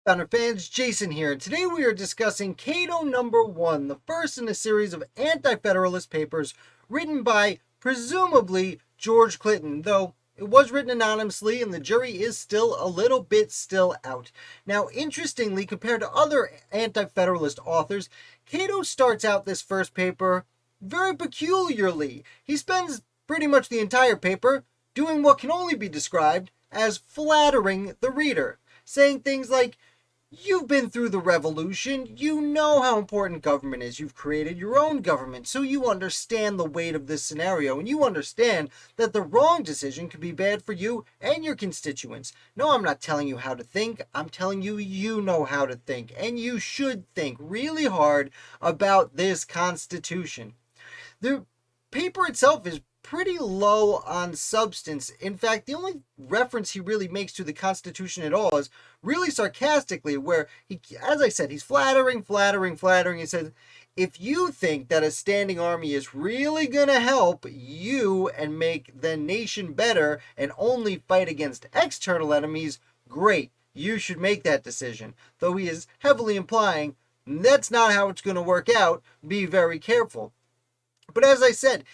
Founder fans, Jason here, and today we are discussing Cato #1, the first in a series of Anti-Federalist Papers written by, presumably, George Clinton, though it was written anonymously and the jury is still a little bit still out. Now, interestingly, compared to other Anti-Federalist authors, Cato starts out this first paper very peculiarly. He spends pretty much the entire paper doing what can only be described as flattering the reader, saying things like, "You've been through the revolution. You know how important government is. You've created your own government, so you understand the weight of this scenario, and you understand that the wrong decision could be bad for you and your constituents. No, I'm not telling you how to think. I'm telling you, you know how to think, and you should think really hard about this Constitution." The paper itself is pretty low on substance. In fact, the only reference he really makes to the Constitution at all is really sarcastically, where he, as I said, he's flattering. He says, if you think that a standing army is really going to help you and make the nation better and only fight against external enemies, great, you should make that decision. Though he is heavily implying that's not how it's going to work out. Be very careful. But as I said,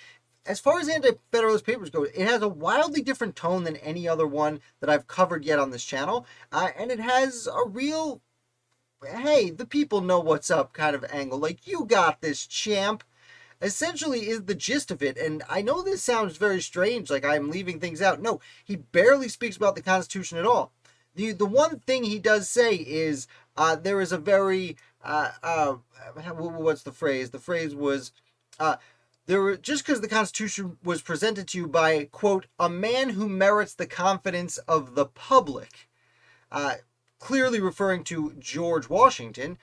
as far as Anti-Federalist Papers go, it has a wildly different tone than any other one that I've covered yet on this channel. And it has a real, hey, the people know what's up kind of angle. Like, you got this, champ. Essentially is the gist of it. And I know this sounds very strange, like I'm leaving things out. No, he barely speaks about the Constitution at all. The one thing he does say is there is a very, what's the phrase? The phrase was, just because the Constitution was presented to you by, quote, a man who merits the confidence of the public, clearly referring to George Washington,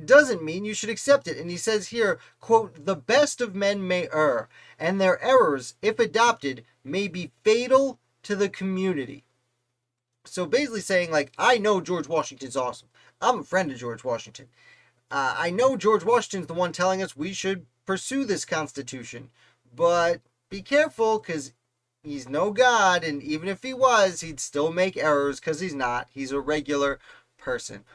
doesn't mean you should accept it. And he says here, quote, the best of men may err, and their errors, if adopted, may be fatal to the community. So basically saying, like, I know George Washington's awesome. I'm a friend of George Washington. I know George Washington's the one telling us we should pursue this Constitution, but be careful, because he's no god, and even if he was, he'd still make errors, because he's not. He's a regular person.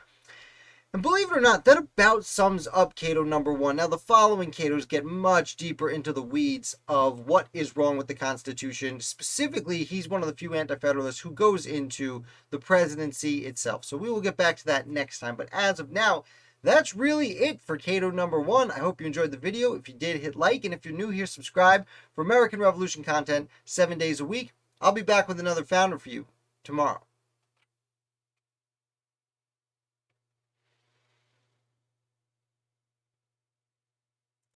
And believe it or not, that about sums up Cato #1. Now, the following Catos get much deeper into the weeds of what is wrong with the Constitution. Specifically, he's one of the few Anti-Federalists who goes into the presidency itself. So we will get back to that next time. But as of now, that's really it for Cato #1. I hope you enjoyed the video. If you did, hit like. And if you're new here, subscribe for American Revolution content 7 days a week. I'll be back with another founder for you tomorrow.